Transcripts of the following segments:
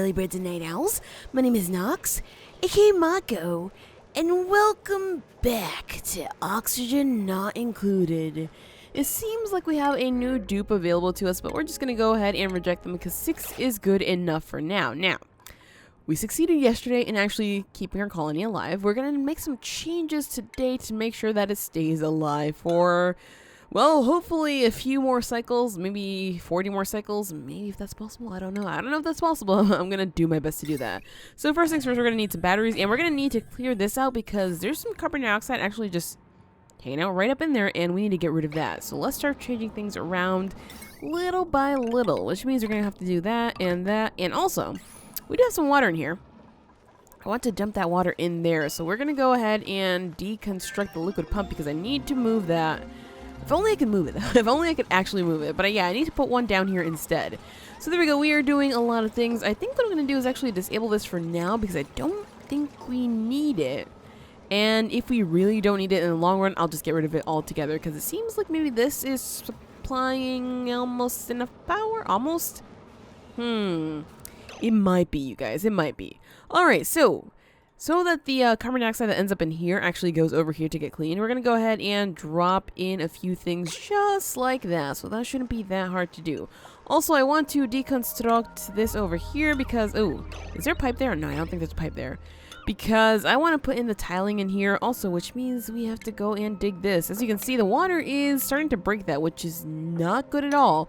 early birds and night owls. My name is Nox, aka Mako, and welcome back to Oxygen Not Included. It seems like we have a new dupe available to us, but we're just going to go ahead and reject them because 6 is good enough for now. Now, we succeeded yesterday in actually keeping our colony alive. We're going to make some changes today to make sure that it stays alive for, well, hopefully a few more cycles, maybe 40 more cycles, maybe if that's possible. I don't know. I don't know if that's possible. I'm going to do my best to do that. So first things first, we're going to need some batteries, and we're going to need to clear this out because there's some carbon dioxide actually just hanging out right up in there, and we need to get rid of that. So let's start changing things around little by little, which means we're going to have to do that, and also, we do have some water in here. I want to dump that water in there, so we're going to go ahead and deconstruct the liquid pump because I need to move that. If only I could move it. If only I could actually move it. But yeah, I need to put one down here instead. So there we go. We are doing a lot of things. I think what I'm going to do is actually disable this for now because I don't think we need it. And if we really don't need it in the long run, I'll just get rid of it altogether because it seems like maybe this is supplying almost enough power. Almost? It might be, you guys. It might be. Alright, so that the carbon dioxide that ends up in here actually goes over here to get clean, we're going to go ahead and drop in a few things just like that. So that shouldn't be that hard to do. Also, I want to deconstruct this over here because, oh, is there a pipe there? No, I don't think there's a pipe there. Because I want to put in the tiling in here also, which means we have to go and dig this. As you can see, the water is starting to break that, which is not good at all.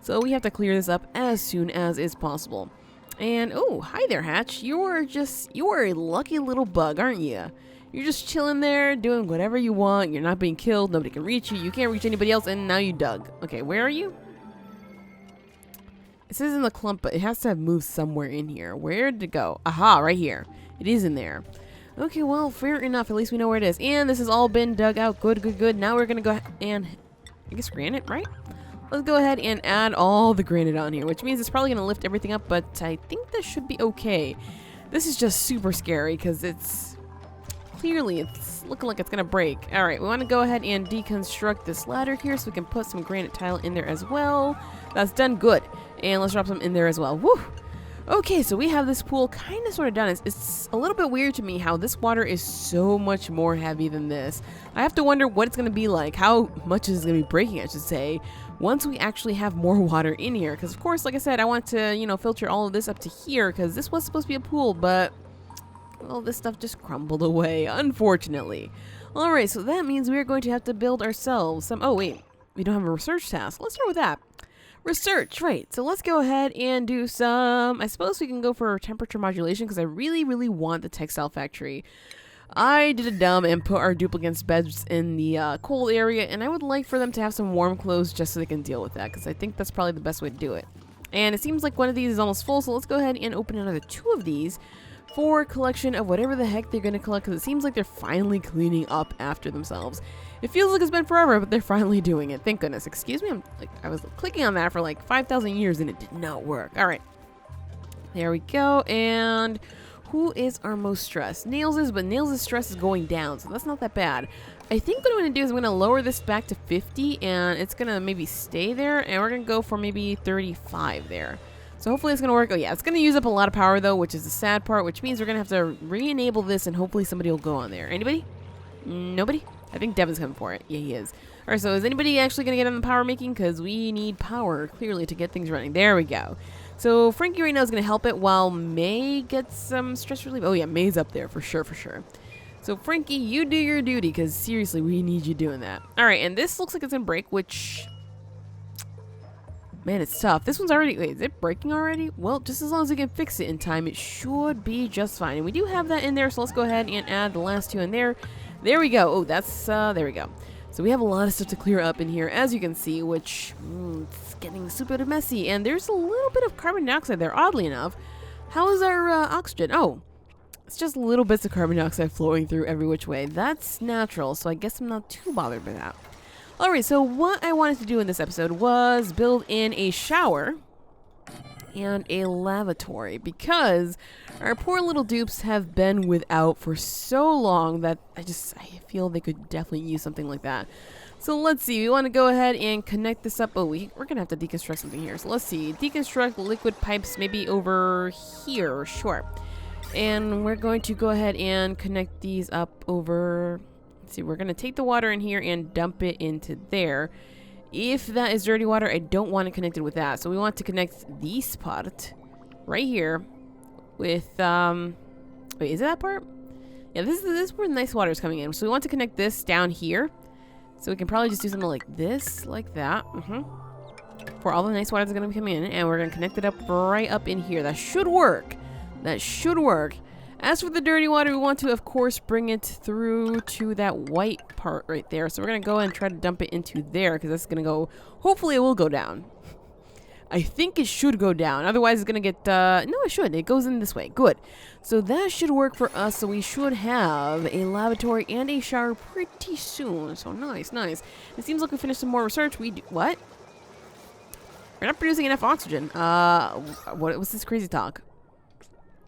So we have to clear this up as soon as is possible. And, oh, hi there, Hatch. You are a lucky little bug, aren't you? You're just chilling there, doing whatever you want. You're not being killed. Nobody can reach you. You can't reach anybody else, and now you dug. Okay, where are you? It says in the clump, but it has to have moved somewhere in here. Where did it go? Aha, right here. It is in there. Okay, well, fair enough. At least we know where it is. And this has all been dug out. Good, good, good. Now we're going to go and, I guess, granite, right? Let's go ahead and add all the granite on here, which means it's probably going to lift everything up, but I think this should be okay. This is just super scary because it's looking like it's going to break. All right, we want to go ahead and deconstruct this ladder here so we can put some granite tile in there as well. That's done. Good. And let's drop some in there as well. Woo! Okay, so we have this pool kind of sort of done. It's a little bit weird to me how this water is so much more heavy than this. I have to wonder what it's going to be like, how much is going to be breaking, I should say, once we actually have more water in here. Because, of course, like I said, I want to, filter all of this up to here because this was supposed to be a pool, but, well, this stuff just crumbled away, unfortunately. All right, so that means we're going to have to build ourselves some... Oh, wait, we don't have a research task. Let's start with that. Research, right. So let's go ahead and do some... I suppose we can go for temperature modulation because I really, really want the textile factory. I did a dumb and put our duplicants beds in the cold area, and I would like for them to have some warm clothes just so they can deal with that because I think that's probably the best way to do it. And it seems like one of these is almost full, so let's go ahead and open another 2 of these for collection of whatever the heck they're going to collect because it seems like they're finally cleaning up after themselves. It feels like it's been forever, but they're finally doing it. Thank goodness. Excuse me, I was clicking on that for like 5,000 years and it did not work. All right. There we go. And who is our most stressed? Nails is, but Nails' stress is going down, so that's not that bad. I think what I'm going to do is I'm going to lower this back to 50, and it's going to maybe stay there, and we're going to go for maybe 35 there. So hopefully it's going to work. Oh, yeah, it's going to use up a lot of power, though, which is the sad part, which means we're going to have to re-enable this, and hopefully somebody will go on there. Anybody? Nobody? I think Devin's coming for it. Yeah, he is. All right, so is anybody actually going to get on the power making? Because we need power, clearly, to get things running. There we go. So Frankie right now is going to help it while May gets some stress relief. Oh, yeah, May's up there for sure, for sure. So Frankie, you do your duty because, seriously, we need you doing that. All right, and this looks like it's going to break, which... Man, it's tough. This one's already... Wait, is it breaking already? Well, just as long as we can fix it in time, it should be just fine. And we do have that in there, so let's go ahead and add the last 2 in there. There we go. Oh, that's... there we go. So we have a lot of stuff to clear up in here, as you can see, which... it's getting super messy. And there's a little bit of carbon dioxide there, oddly enough. How is our oxygen? Oh, it's just little bits of carbon dioxide flowing through every which way. That's natural, so I guess I'm not too bothered by that. Alright, so what I wanted to do in this episode was build in a shower and a lavatory because our poor little dupes have been without for so long that I feel they could definitely use something like that. So let's see. We want to go ahead and connect this up. Oh, we're going to have to deconstruct something here. So let's see. Deconstruct liquid pipes maybe over here. Sure. And we're going to go ahead and connect these up over... Let's see. We're going to take the water in here and dump it into there. If that is dirty water, I don't want it connected with that. So we want to connect this part right here with... Wait, is it that part? Yeah, this is where the nice water is coming in. So we want to connect this down here. So we can probably just do something like this, like that. For all the nice water that's going to be coming in. And we're going to connect it up right up in here. That should work. That should work. As for the dirty water, we want to, of course, bring it through to that white part right there. So we're going to go and try to dump it into there because that's going to go... Hopefully it will go down. I think it should go down. Otherwise, it's going to get... no, it should. It goes in this way. Good. So that should work for us. So we should have a lavatory and a shower pretty soon. So nice, nice. It seems like we finished some more research. We do... What? We're not producing enough oxygen. What was this crazy talk?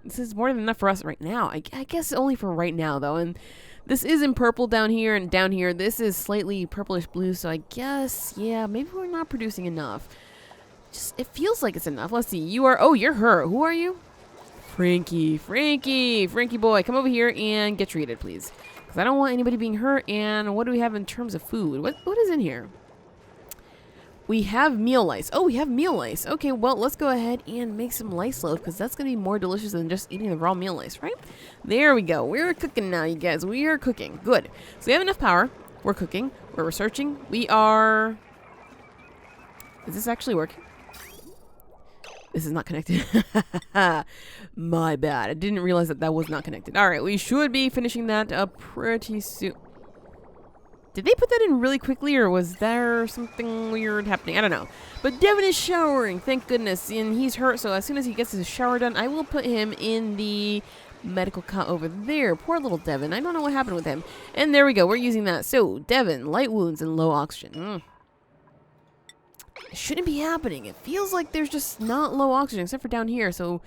This is more than enough for us right now. I guess only for right now, though. And this is in purple down here. And down here, this is slightly purplish blue. So I guess, yeah, maybe we're not producing enough. Just, it feels like it's enough. Let's see. You are... Oh, you're her. Who are you? Frankie. Frankie. Frankie boy. Come over here and get treated, please. Because I don't want anybody being hurt. And what do we have in terms of food? What is in here? We have meal lice. Oh, we have meal lice. Okay, well, let's go ahead and make some lice loaf. Because that's going to be more delicious than just eating the raw meal lice, right? There we go. We're cooking now, you guys. We are cooking. Good. So we have enough power. We're cooking. We're researching. We are... Is this actually working? This is not connected. My bad. I didn't realize that that was not connected. All right, we should be finishing that up pretty soon. Did they put that in really quickly, or was there something weird happening? I don't know. But Devin is showering, thank goodness, and he's hurt, so as soon as he gets his shower done, I will put him in the medical cot over there. Poor little Devin. I don't know what happened with him. And there we go. We're using that. So, Devin, light wounds and low oxygen. It shouldn't be happening. It feels like there's just not low oxygen, except for down here. So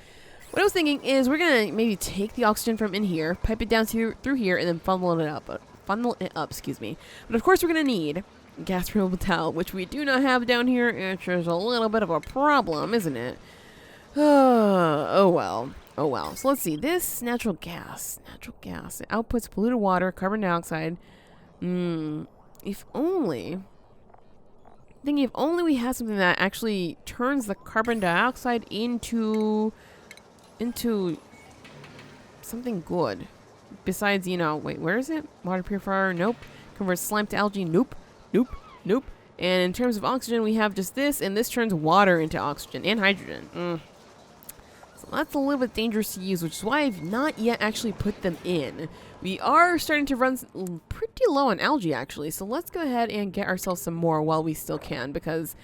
what I was thinking is we're going to maybe take the oxygen from in here, pipe it down through here, and then funnel it up, excuse me. But of course we're going to need gas renewable towel, which we do not have down here, which is a little bit of a problem, isn't it? Oh well. Oh well. So let's see. This natural gas. It outputs polluted water, carbon dioxide. If only... Thinking if only we had something that actually turns the carbon dioxide into something good. Besides, you know, wait, where is it? Water purifier? Nope. Converts slime to algae? Nope. Nope. Nope. And in terms of oxygen, we have just this, and this turns water into oxygen and hydrogen. So that's a little bit dangerous to use, which is why I've not yet actually put them in. We are starting to run pretty low on algae, actually. So let's go ahead and get ourselves some more while we still can, because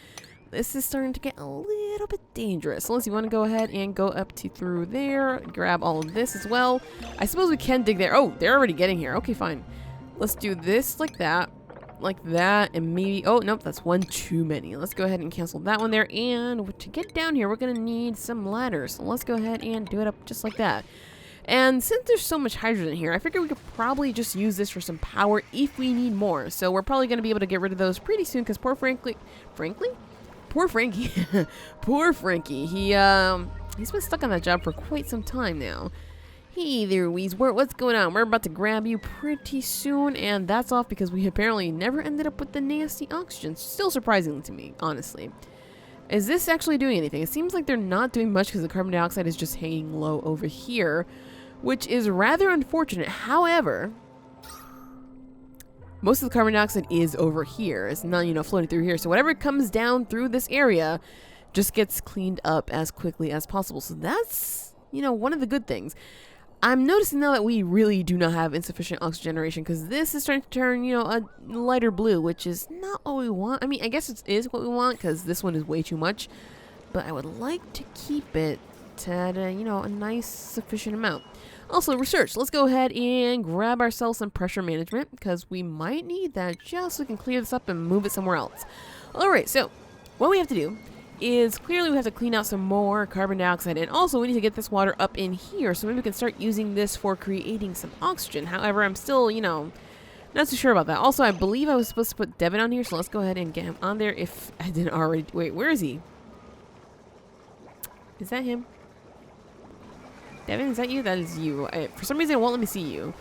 this is starting to get a little bit dangerous. So let's see, you want to go ahead and go up to through there, grab all of this as well. I suppose we can dig there. Oh, they're already getting here. Okay, fine. Let's do this like that, and maybe... Oh, nope, that's one too many. Let's go ahead and cancel that one there. And to get down here, we're going to need some ladders. So let's go ahead and do it up just like that. And since there's so much hydrogen here, I figure we could probably just use this for some power if we need more. So we're probably going to be able to get rid of those pretty soon, because poor Frankie, poor Frankie, he's been stuck on that job for quite some time now. Hey there, Weezwort, what's going on? We're about to grab you pretty soon, and that's off because we apparently never ended up with the nasty oxygen. Still surprising to me, honestly. Is this actually doing anything? It seems like they're not doing much because the carbon dioxide is just hanging low over here, which is rather unfortunate. However, most of the carbon dioxide is over here. It's not, you know, floating through here. So whatever comes down through this area just gets cleaned up as quickly as possible. So that's, you know, one of the good things. I'm noticing now that we really do not have insufficient oxygen generation, because this is starting to turn, you know, a lighter blue, which is not what we want. I mean, I guess it is what we want, because this one is way too much. But I would like to keep it at a, you know, a nice sufficient amount. Also, research. Let's go ahead and grab ourselves some pressure management, because we might need that just so we can clear this up and move it somewhere else. Alright, so what we have to do is clearly we have to clean out some more carbon dioxide, and also we need to get this water up in here so maybe we can start using this for creating some oxygen. However, I'm still, you know, Not too sure about that. Also, I believe I was supposed to put Devin on here, so let's go ahead and get him on there if I didn't already. Wait, where is he? Is that him? Devin, is that you? That is you. For some reason, it won't let me see you.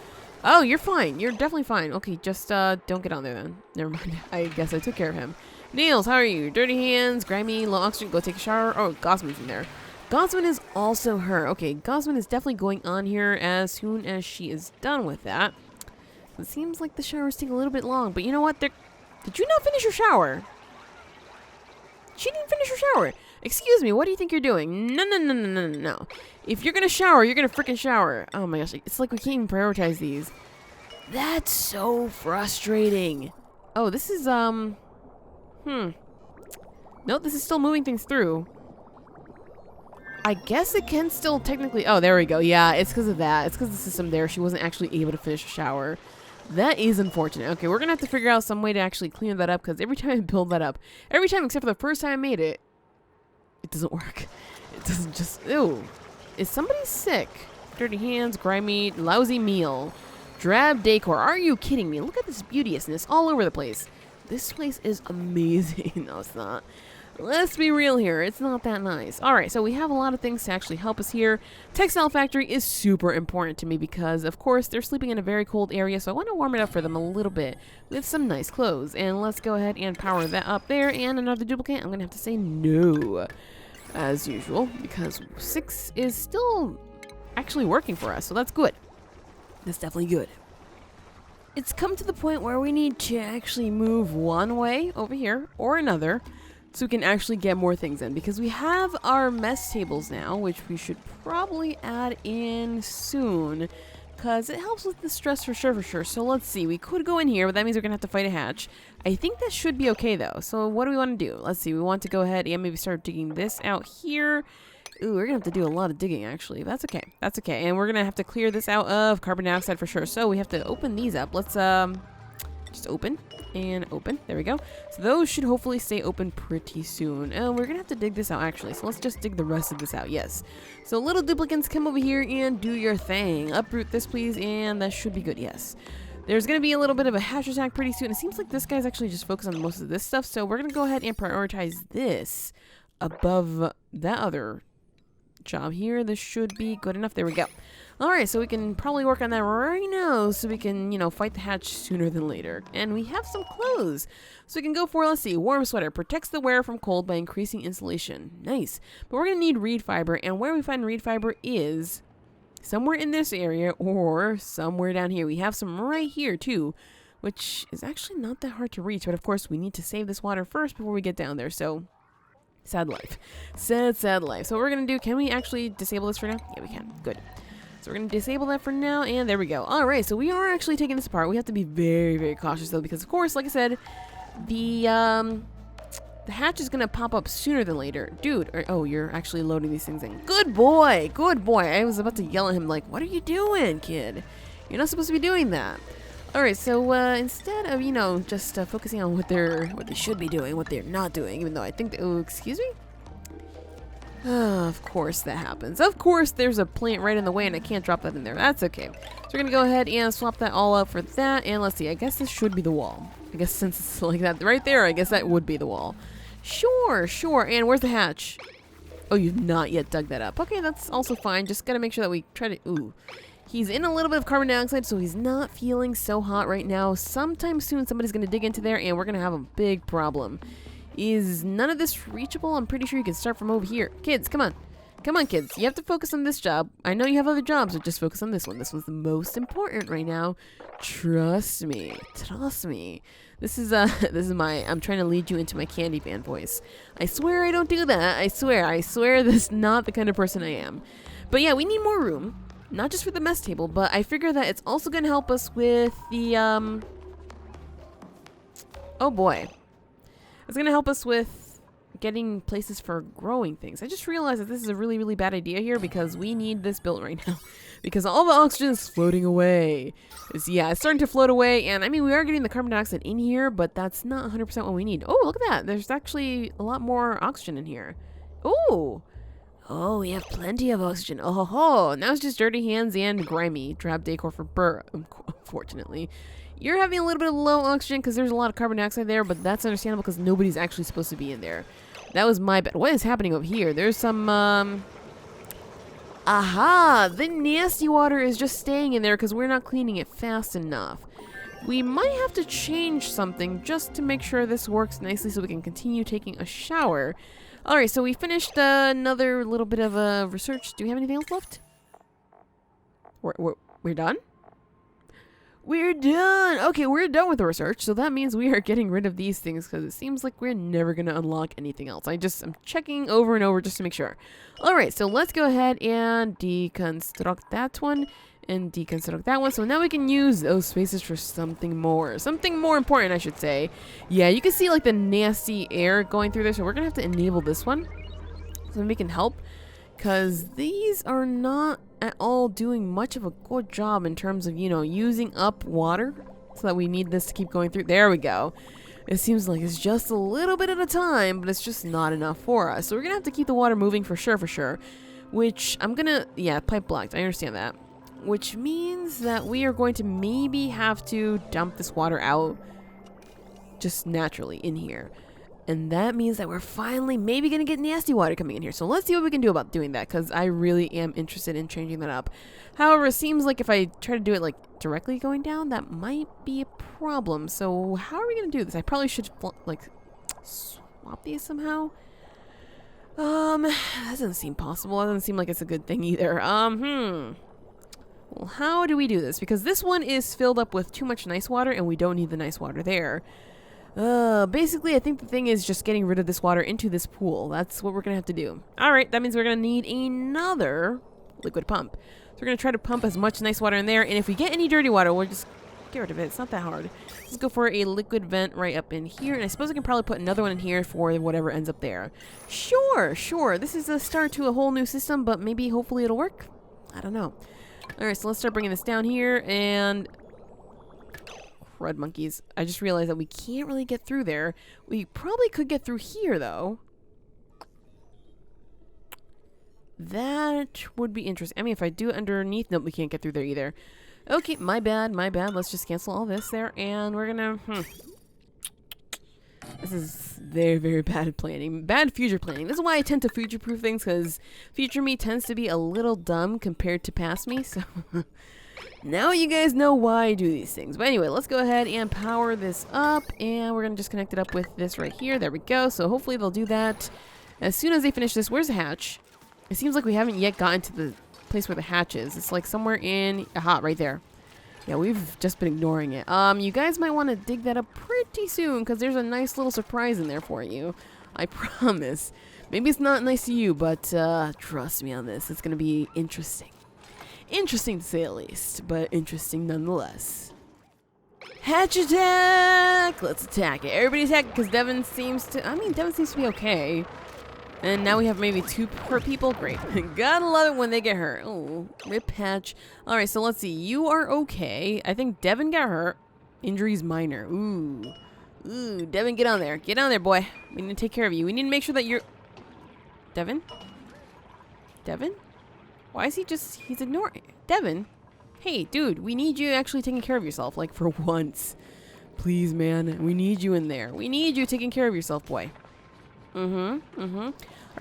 Oh, you're fine. You're definitely fine. Okay, just don't get on there then. Never mind. I guess I took care of him. Niels, how are you? Dirty hands, grimy, low oxygen. Go take a shower. Oh, Gosman's in there. Gosman is also her. Okay, Gosman is definitely going on here as soon as she is done with that. It seems like the showers take a little bit long, but you know what? Did you not finish your shower? She didn't finish her shower. Excuse me, what do you think you're doing? No. If you're gonna shower, you're gonna frickin' shower. Oh my gosh, it's like we can't even prioritize these. That's so frustrating. Oh, this is, Nope, this is still moving things through. I guess it can still technically... Oh, there we go. Yeah, it's because of that. It's because of the system there. She wasn't actually able to finish a shower. That is unfortunate. Okay, we're going to have to figure out some way to actually clean that up, because every time I build that up, every time except for the first time I made it, it doesn't work. It doesn't just... Ew. Is somebody sick? Dirty hands, grimy, lousy meal. Drab decor. Are you kidding me? Look at this beauteousness all over the place. This place is amazing. No, it's not. Let's be real here. It's not that nice. Alright, so we have a lot of things to actually help us here. Textile factory is super important to me because, of course, they're sleeping in a very cold area, so I want to warm it up for them a little bit with some nice clothes. And let's go ahead and power that up there. And another duplicate, I'm going to have to say no, as usual, because 6 is still actually working for us, so that's good. That's definitely good. It's come to the point where we need to actually move one way over here or another, so we can actually get more things in, because we have our mess tables now, which we should probably add in soon, because it helps with the stress for sure. So let's see, we could go in here, but that means we're gonna have to fight a hatch. I think that should be okay though. So what do we want to do? Let's see, we want to go ahead and maybe start digging this out here. Ooh, we're gonna have to do a lot of digging actually. That's okay. That's okay. And we're gonna have to clear this out of carbon dioxide for sure. So we have to open these up. Let's just open and open. There we go. So those should hopefully stay open pretty soon. And we're gonna have to dig this out actually. So let's just dig the rest of this out. Yes. So little duplicates, come over here and do your thing. Uproot this please, and that should be good. Yes. There's gonna be a little bit of a hatch attack pretty soon. It seems like this guy's actually just focused on most of this stuff. So we're gonna go ahead and prioritize this above that other job here. This should be good enough. There we go. Alright, so we can probably work on that right now so we can, you know, fight the hatch sooner than later. And we have some clothes. So we can go for, let's see, warm sweater. Protects the wearer from cold by increasing insulation. Nice. But we're going to need reed fiber, and where we find reed fiber is somewhere in this area or somewhere down here. We have some right here too, which is actually not that hard to reach. But of course, we need to save this water first before we get down there. So... sad life. Sad life. So what we're going to do, can we actually disable this for now? Yeah, we can. Good. So we're going to disable that for now, and there we go. Alright, so we are actually taking this apart. We have to be very cautious, though, because, of course, like I said, the hatch is going to pop up sooner than later. Dude, oh, you're actually loading these things in. Good boy! Good boy! I was about to yell at him, like, what are you doing, kid? You're not supposed to be doing that. Alright, so instead of, you know, just focusing on what they should be doing, what they're not doing, even though I think, oh, excuse me? Of course that happens. Of course there's a plant right in the way and I can't drop that in there. That's okay. So we're going to go ahead and swap that all out for that. And let's see, I guess this should be the wall. I guess since it's like that right there, I guess that would be the wall. Sure. And where's the hatch? Oh, you've not yet dug that up. Okay, that's also fine. Just got to make sure that we try to... Ooh. He's in a little bit of carbon dioxide, so he's not feeling so hot right now. Sometime soon, somebody's going to dig into there, and we're going to have a big problem. Is none of this reachable? I'm pretty sure you can start from over here. Kids, come on. Come on, kids. You have to focus on this job. I know you have other jobs, but just focus on this one. This one's the most important right now. Trust me. Trust me. This is my, I'm trying to lead you into my candy van voice. I swear I don't do that. I swear this is not the kind of person I am. But yeah, we need more room. Not just for the mess table, but I figure that it's also going to help us with the, oh boy. It's going to help us with getting places for growing things. I just realized that this is a really bad idea here because we need this built right now. Because all the oxygen is floating away. Yeah, it's starting to float away. And I mean, we are getting the carbon dioxide in here, but that's not 100% what we need. Oh, look at that. There's actually a lot more oxygen in here. Ooh. Oh, we have plenty of oxygen. Oh ho ho. Now it's just dirty hands and grimy. Drab decor for Burr, unfortunately. You're having a little bit of low oxygen because there's a lot of carbon dioxide there, but that's understandable because nobody's actually supposed to be in there. That was my bad. What is happening over here? There's some, aha! The nasty water is just staying in there because we're not cleaning it fast enough. We might have to change something just to make sure this works nicely so we can continue taking a shower. Alright, so we finished another little bit of research. Do we have anything else left? We're done? We're done! Okay, we're done with the research, so that means we are getting rid of these things because it seems like we're never going to unlock anything else. I'm checking over and over just to make sure. Alright, so let's go ahead and deconstruct that one and deconstruct that one. So now we can use those spaces for something more. Something more important, I should say. Yeah, you can see like the nasty air going through there, so we're going to have to enable this one so we can help. Because these are not at all doing much of a good job in terms of, you know, using up water. So that we need this to keep going through. There we go. It seems like it's just a little bit at a time, but it's just not enough for us. So we're going to have to keep the water moving for sure. Which I'm going to, yeah, pipe blocked. I understand that. Which means that we are going to maybe have to dump this water out just naturally in here. And that means that we're finally maybe going to get nasty water coming in here. So let's see what we can do about doing that, because I really am interested in changing that up. However, it seems like if I try to do it like directly going down, that might be a problem. So how are we going to do this? I probably should like swap these somehow. That doesn't seem possible. That doesn't seem like it's a good thing either. Well, how do we do this? Because this one is filled up with too much nice water, and we don't need the nice water there. Basically, I think the thing is just getting rid of this water into this pool. That's what we're going to have to do. Alright, that means we're going to need another liquid pump. So we're going to try to pump as much nice water in there, and if we get any dirty water, we'll just get rid of it. It's not that hard. Let's go for a liquid vent right up in here, and I suppose I can probably put another one in here for whatever ends up there. Sure. This is a start to a whole new system, but maybe, hopefully, it'll work. I don't know. Alright, so let's start bringing this down here, and crud monkeys. I just realized that we can't really get through there. We probably could get through here, though. That would be interesting. I mean, if I do it underneath, nope, we can't get through there either. Okay, my bad. Let's just cancel all this there, and we're gonna, This is very bad planning. Bad future planning. This is why I tend to future-proof things, because future me tends to be a little dumb compared to past me, so now you guys know why I do these things. But anyway, let's go ahead and power this up, and we're going to just connect it up with this right here. There we go. So hopefully they'll do that as soon as they finish this. Where's the hatch? It seems like we haven't yet gotten to the place where the hatch is. It's like somewhere in, aha, right there. Yeah, we've just been ignoring it. You guys might want to dig that up pretty soon, because there's a nice little surprise in there for you. I promise. Maybe it's not nice to you, but trust me on this. It's going to be interesting. Interesting to say at least, but interesting nonetheless. Hatch attack! Let's attack it. Everybody attack because Devin seems to be okay. And now we have maybe 2 hurt people. Great. Gotta love it when they get hurt. Oh, rip Hatch. Alright, so let's see. You are okay. I think Devin got hurt. Injuries minor. Ooh, Devin, get on there. Get on there, boy. We need to take care of you. We need to make sure that you're... Devin? Why is he's ignoring... Devin? Hey, dude, we need you actually taking care of yourself, like, for once. Please, man, we need you in there. We need you taking care of yourself, boy. Alright,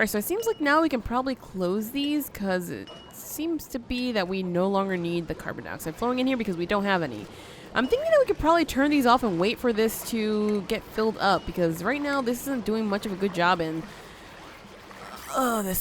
so it seems like now we can probably close these, because it seems to be that we no longer need the carbon dioxide flowing in here because we don't have any. I'm thinking that we could probably turn these off and wait for this to get filled up, because right now this isn't doing much of a good job in... Oh, this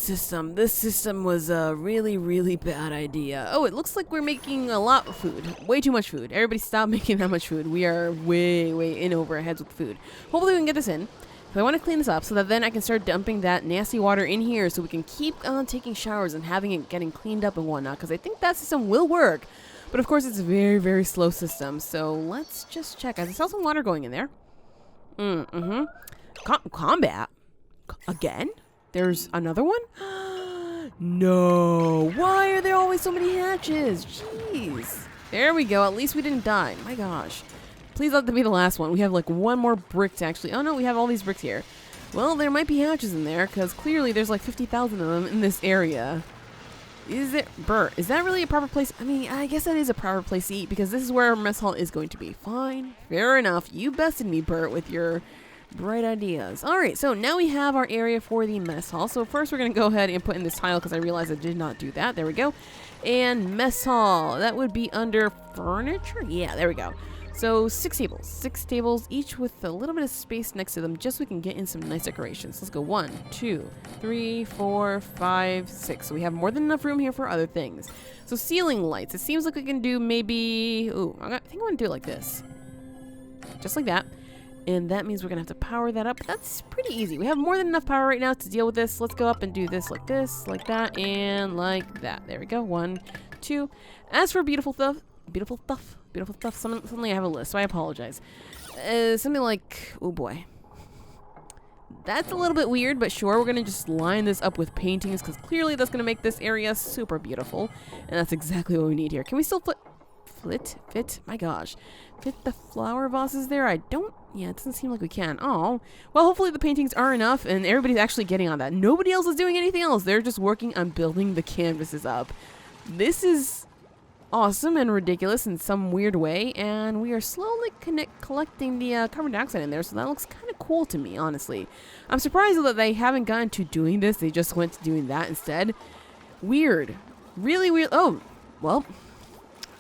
system was a really bad idea. Oh, it looks like we're making a lot of food. Way too much food. Everybody stop making that much food. We are way in over our heads with food. Hopefully we can get this in. So I want to clean this up so that then I can start dumping that nasty water in here so we can keep on taking showers and having it getting cleaned up and whatnot, because I think that system will work. But of course it's a very slow system. So let's just check. I saw some water going in there. Combat? Again? There's another one? No. Why are there always so many hatches? Jeez. There we go. At least we didn't die. My gosh. Please let that be the last one. We have like 1 more brick to actually... Oh no, we have all these bricks here. Well, there might be hatches in there, because clearly there's like 50,000 of them in this area. Is it, Bert, is that really a proper place? I mean, I guess that is a proper place to eat because this is where our mess hall is going to be. Fine. Fair enough. You bested me, Bert, with your bright ideas. All right, so now we have our area for the mess hall. So first we're going to go ahead and put in this tile because I realized I did not do that. There we go. And mess hall. That would be under furniture. Yeah, there we go. So 6 tables. 6 tables, each with a little bit of space next to them just so we can get in some nice decorations. Let's go 1, 2, 3, 4, 5, 6. So we have more than enough room here for other things. So ceiling lights. It seems like we can do maybe... Ooh, I think I want to do it like this. Just like that. And that means we're going to have to power that up. That's pretty easy. We have more than enough power right now to deal with this. Let's go up and do this, like that, and like that. There we go. 1, 2. As for beautiful stuff, suddenly I have a list, so I apologize. Something like, oh boy. That's a little bit weird, but sure, we're going to just line this up with paintings, because clearly that's going to make this area super beautiful. And that's exactly what we need here. Can we still fit? My gosh. Fit the flower vases there? Yeah, it doesn't seem like we can. Oh, well, hopefully the paintings are enough, and everybody's actually getting on that. Nobody else is doing anything else. They're just working on building the canvases up. This is awesome and ridiculous in some weird way, and we are slowly collecting the carbon dioxide in there, so that looks kind of cool to me, honestly. I'm surprised that they haven't gotten to doing this. They just went to doing that instead. Weird. Really weird. Oh, well,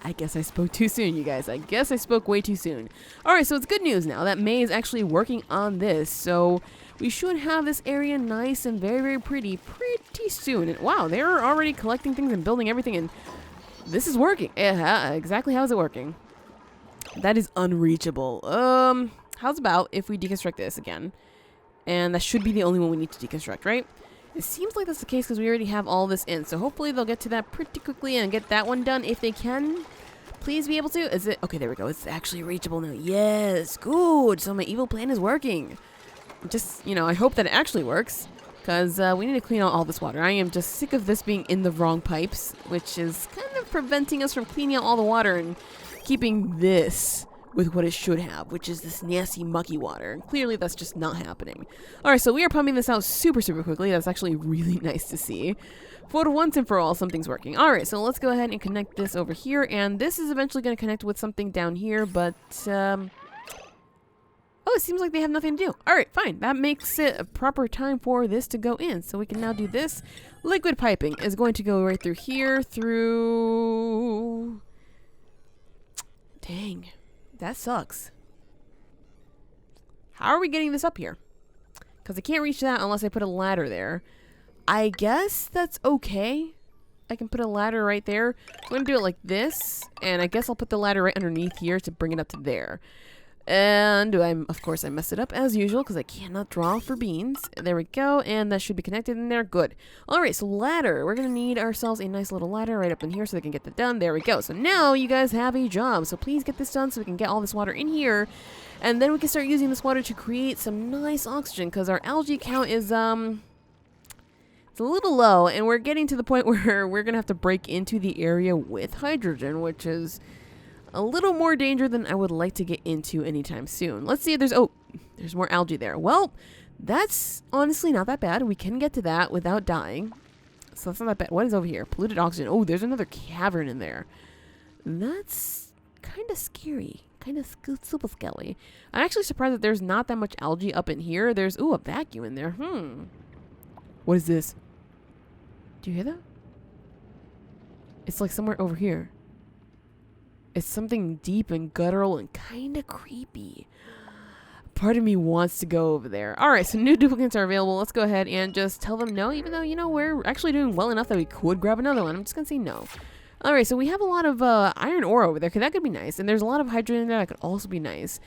I guess I spoke too soon, you guys. I guess I spoke way too soon. Alright, so it's good news now that May is actually working on this, so we should have this area nice and very, very pretty soon. And wow, they're already collecting things and building everything, and this is working. Exactly how is it working? That is unreachable. How's about if we deconstruct this again? And that should be the only one we need to deconstruct, right? It seems like that's the case because we already have all this in. So hopefully they'll get to that pretty quickly and get that one done if they can. Please be able to. Is it? Okay, there we go. It's actually reachable now. Yes, good. So my evil plan is working. Just, I hope that it actually works. Because we need to clean out all this water. I am just sick of this being in the wrong pipes, which is kind of preventing us from cleaning out all the water and keeping this with what it should have, which is this nasty, mucky water. And clearly, that's just not happening. All right, so we are pumping this out super, super quickly. That's actually really nice to see. For once and for all, something's working. All right, so let's go ahead and connect this over here. And this is eventually going to connect with something down here, but... Oh, it seems like they have nothing to do. All right, fine. That makes it a proper time for this to go in. So we can now do this. Liquid piping is going to go right through here, through... Dang. That sucks. How are we getting this up here? Because I can't reach that unless I put a ladder there. I guess that's okay. I can put a ladder right there. I'm going to do it like this. And I guess I'll put the ladder right underneath here to bring it up to there. And of course I messed it up as usual because I cannot draw for beans. There we go, and that should be connected in there. Good. Alright, so ladder. We're going to need ourselves a nice little ladder right up in here so they can get that done. There we go. So now you guys have a job. So please get this done so we can get all this water in here. And then we can start using this water to create some nice oxygen because our algae count is, it's a little low. And we're getting to the point where we're going to have to break into the area with hydrogen, which is... a little more danger than I would like to get into anytime soon. Let's see if there's more algae there. Well, that's honestly not that bad. We can get to that without dying. So that's not that bad. What is over here? Polluted oxygen. Oh, there's another cavern in there. That's kind of scary. Kind of super skelly. I'm actually surprised that there's not that much algae up in here. There's, a vacuum in there. What is this? Do you hear that? It's like somewhere over here. It's something deep and guttural and kind of creepy. Part of me wants to go over there. All right, so new duplicates are available. Let's go ahead and just tell them no, even though, we're actually doing well enough that we could grab another one. I'm just going to say no. All right, so we have a lot of iron ore over there, because that could be nice. And there's a lot of hydrogen in there that could also be nice.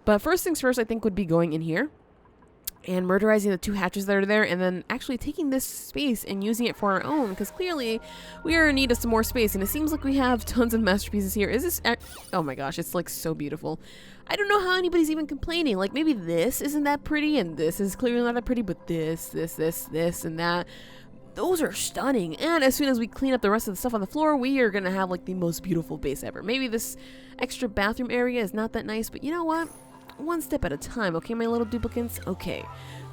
But first things first, I think would be going in here and murderizing the 2 hatches that are there, and then actually taking this space and using it for our own, because clearly we are in need of some more space, and it seems like we have tons of masterpieces here. Is this... oh my gosh, it's like so beautiful. I don't know how anybody's even complaining. Like, maybe this isn't that pretty, and this is clearly not that pretty, but this, and that. Those are stunning, and as soon as we clean up the rest of the stuff on the floor, we are gonna have like the most beautiful base ever. Maybe this extra bathroom area is not that nice, but you know what? one step at a time, okay, my little duplicants? Okay.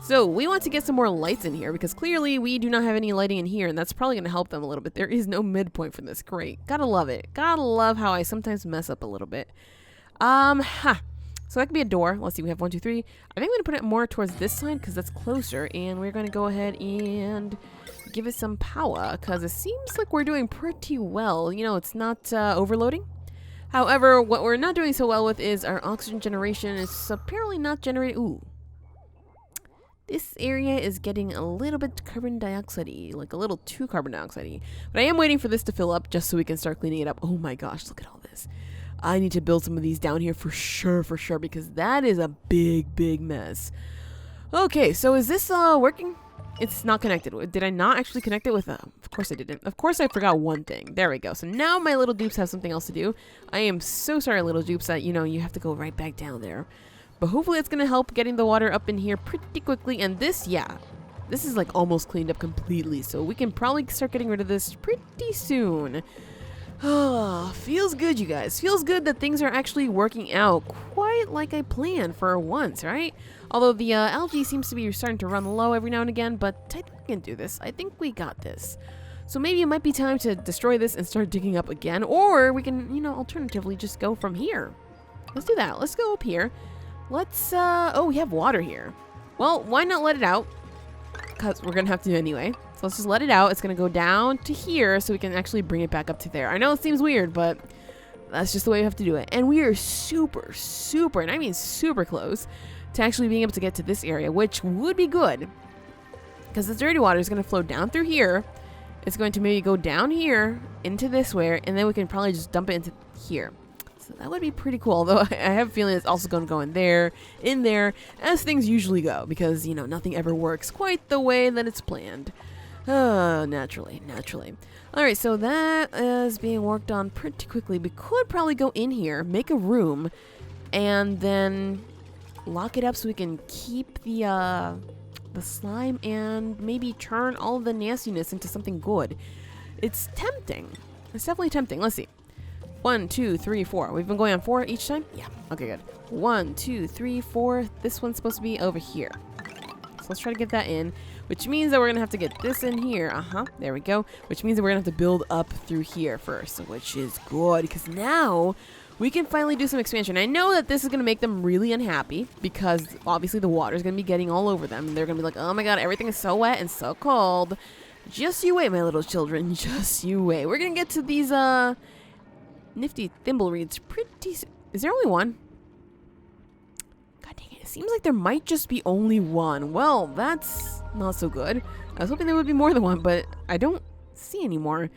So we want to get some more lights in here because clearly we do not have any lighting in here, and that's probably going to help them a little bit. There is no midpoint for this. Great. Gotta love it. Gotta love how I sometimes mess up a little bit. So that could be a door. Let's see. We have 1, 2, 3. I think I'm going to put it more towards this side because that's closer, and we're going to go ahead and give it some power because it seems like we're doing pretty well. You know, it's not overloading. However, what we're not doing so well with is our oxygen generation is apparently not generating. Ooh. This area is getting a little bit carbon dioxide-y, like a little too carbon dioxide-y. But I am waiting for this to fill up just so we can start cleaning it up. Oh my gosh, look at all this. I need to build some of these down here for sure, because that is a big, big mess. Okay, so is this working? It's not connected. Did I not actually connect it with of course I didn't. Of course I forgot one thing. There we go. So now my little dupes have something else to do. I am so sorry, little dupes, that, you know, you have to go right back down there. But hopefully it's going to help getting the water up in here pretty quickly. And this, yeah, this is like almost cleaned up completely. So we can probably start getting rid of this pretty soon. Oh, feels good, you guys. Feels good that things are actually working out quite like I planned for once, right? Although the algae seems to be starting to run low every now and again, but I think we can do this. I think we got this. So maybe it might be time to destroy this and start digging up again. Or we can, you know, alternatively just go from here. Let's do that. Let's go up here. Let's, oh, we have water here. Well, why not let it out? Because we're going to have to do it anyway. So let's just let it out. It's going to go down to here so we can actually bring it back up to there. I know it seems weird, but that's just the way we have to do it. And we are super, and I mean super close to actually being able to get to this area, which would be good. Because the dirty water is going to flow down through here. It's going to maybe go down here into this way, and then we can probably just dump it into here. So that would be pretty cool, although I have a feeling it's also going to go in there, as things usually go, because, you know, nothing ever works quite the way that it's planned. Naturally. Alright, so that is being worked on pretty quickly. We could probably go in here, make a room, and then lock it up so we can keep the slime and maybe turn all of the nastiness into something good. It's tempting. It's definitely tempting. Let's see. 1, 2, 3, 4. We've been going on 4 each time? Yeah. Okay, good. 1, 2, 3, 4. This one's supposed to be over here. So let's try to get that in, which means that we're going to have to get this in here. There we go. Which means that we're going to have to build up through here first, which is good because now we can finally do some expansion. I know that this is going to make them really unhappy because obviously the water is going to be getting all over them. And they're going to be like, oh my god, everything is so wet and so cold. Just you wait, my little children. Just you wait. We're going to get to these, nifty thimbleweeds pretty soon. Is there only one? God dang it. It seems like there might just be only one. Well, that's not so good. I was hoping there would be more than one, but I don't see any more.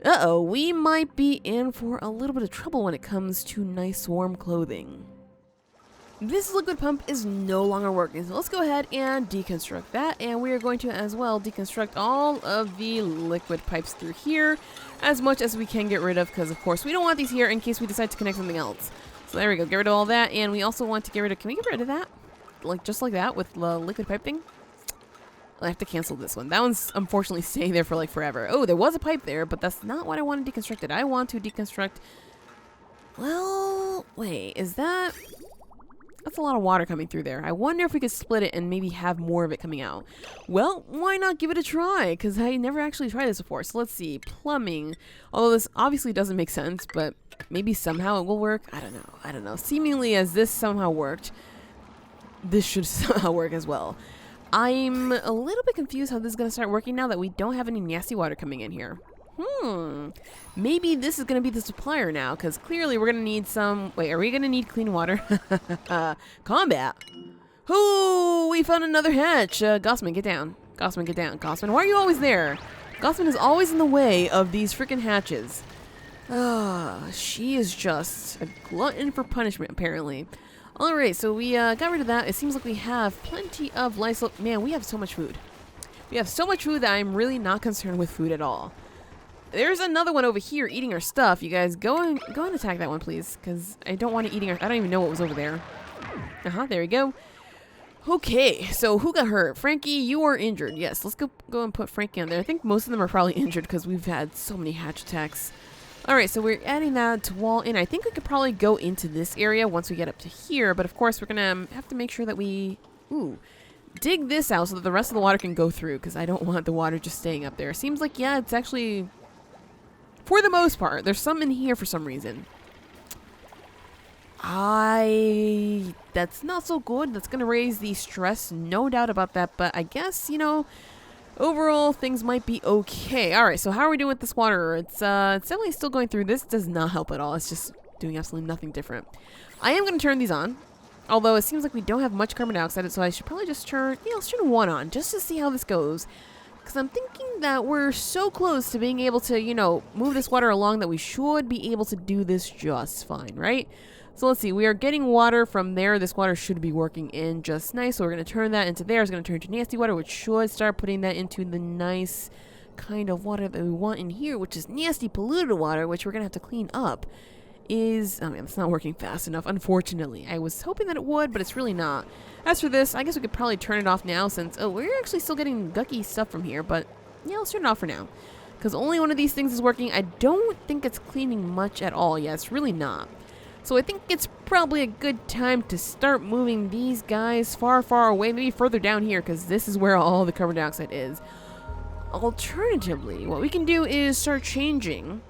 Uh-oh, we might be in for a little bit of trouble when it comes to nice warm clothing. This liquid pump is no longer working, so let's go ahead and deconstruct that, and we are going to as well deconstruct all of the liquid pipes through here as much as we can get rid of, because of course we don't want these here in case we decide to connect something else. So there we go, get rid of all that, and we also want to get rid of, can we get rid of that? Like, just like that with the liquid pipe thing? I have to cancel this one. That one's unfortunately staying there for like forever. Oh, there was a pipe there, but that's not what I want to deconstruct. I want to deconstruct, well, wait, is that... That's a lot of water coming through there. I wonder if we could split it and maybe have more of it coming out. Well, why not give it a try? Because I never actually tried this before. So let's see. Plumbing. Although this obviously doesn't make sense, but maybe somehow it will work. I don't know. Seemingly as this somehow worked, this should somehow work as well. I'm a little bit confused how this is going to start working now that we don't have any nasty water coming in here. Maybe this is going to be the supplier now, because clearly we're going to need some... Wait, are we going to need clean water? Combat. Ooh, we found another hatch. Gossman, get down. Gossman, get down. Gossman, why are you always there? Gossman is always in the way of these freaking hatches. She is just a glutton for punishment, apparently. Alright, so we got rid of that. It seems like we have plenty of Lysol... Man, we have so much food. We have so much food that I'm really not concerned with food at all. There's another one over here eating our stuff. You guys, go and attack that one, please. Because I don't want it eating our... I don't even know what was over there. There we go. Okay, so who got hurt? Frankie, you are injured. Yes, let's go and put Frankie on there. I think most of them are probably injured because we've had so many hatch attacks. Alright, so we're adding that to wall in. I think we could probably go into this area once we get up to here, but of course we're gonna have to make sure that we dig this out so that the rest of the water can go through, because I don't want the water just staying up there. Seems like, yeah, it's actually, for the most part, there's some in here for some reason. That's not so good. That's gonna raise the stress, no doubt about that, but I guess, you know, overall, things might be okay. Alright, so how are we doing with this water? It's definitely still going through. This does not help at all. It's just doing absolutely nothing different. I am going to turn these on. Although, it seems like we don't have much carbon dioxide, so I should probably just turn... Yeah, let's turn one on, just to see how this goes. Because I'm thinking that we're so close to being able to, you know, move this water along that we should be able to do this just fine, right? So let's see, we are getting water from there. This water should be working in just nice. So we're going to turn that into there. It's going to turn to nasty water, which should start putting that into the nice kind of water that we want in here, which is nasty polluted water, which we're going to have to clean up. Oh man, it's not working fast enough, unfortunately. I was hoping that it would, but it's really not. As for this, I guess we could probably turn it off now since, we're actually still getting gucky stuff from here, but yeah, let's turn it off for now. Because only one of these things is working. I don't think it's cleaning much at all. Yeah, it's really not. So I think it's probably a good time to start moving these guys far, far away, maybe further down here, because this is where all the carbon dioxide is. Alternatively, what we can do is start changing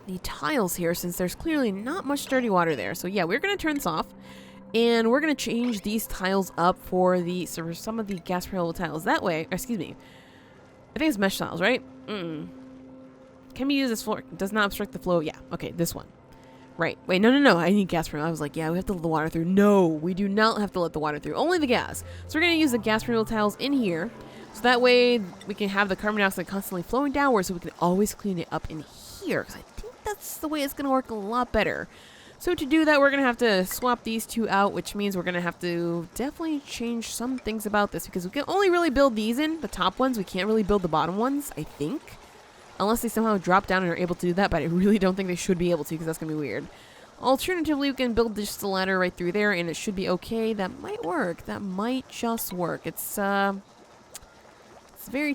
the tiles here, since there's clearly not much dirty water there. So yeah, we're going to turn this off, and we're going to change these tiles up for some of the gas pedal tiles. That way, excuse me, I think it's mesh tiles, right? Can we use this floor? Does not obstruct the flow. Yeah, okay, this one. Right. Wait, no. I need gas renewal. I was like, yeah, we have to let the water through. No, we do not have to let the water through. Only the gas. So we're going to use the gas renewal tiles in here. So that way we can have the carbon dioxide constantly flowing downward, so we can always clean it up in here. Because I think that's the way it's going to work a lot better. So to do that, we're going to have to swap these two out, which means we're going to have to definitely change some things about this. Because we can only really build these in, the top ones. We can't really build the bottom ones, I think. Unless they somehow drop down and are able to do that, but I really don't think they should be able to, because that's going to be weird. Alternatively, we can build just the ladder right through there, and it should be okay. That might work. That might just work. It's very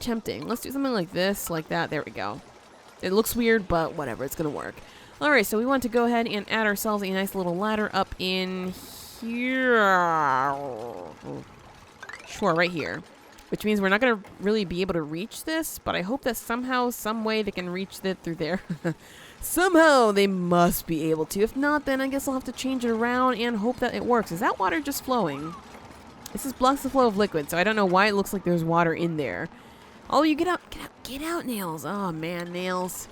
tempting. Let's do something like this, like that. There we go. It looks weird, but whatever. It's going to work. Alright, so we want to go ahead and add ourselves a nice little ladder up in here. Sure, right here. Which means we're not going to really be able to reach this, but I hope that somehow, some way they can reach it through there. Somehow they must be able to. If not, then I guess I'll have to change it around and hope that it works. Is that water just flowing? This just blocks the flow of liquid, so I don't know why it looks like there's water in there. Oh, you get out, Nails. Oh, man, Nails.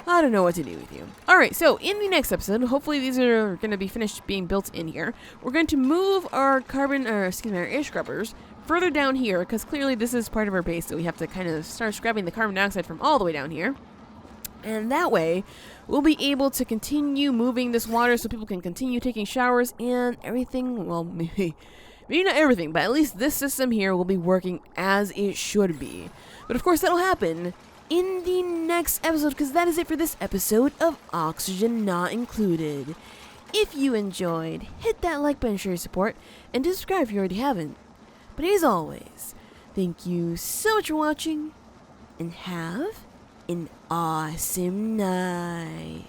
I don't know what to do with you. Alright, so in the next episode, hopefully these are going to be finished being built in here. We're going to move our our air scrubbers further down here, because clearly this is part of our base, so we have to kind of start scrubbing the carbon dioxide from all the way down here. And that way, we'll be able to continue moving this water so people can continue taking showers and everything. Well, maybe not everything, but at least this system here will be working as it should be. But of course, that'll happen in the next episode, because that is it for this episode of Oxygen Not Included. If you enjoyed, hit that like button, share your support, and subscribe if you already haven't. But as always, thank you so much for watching, and have an awesome night.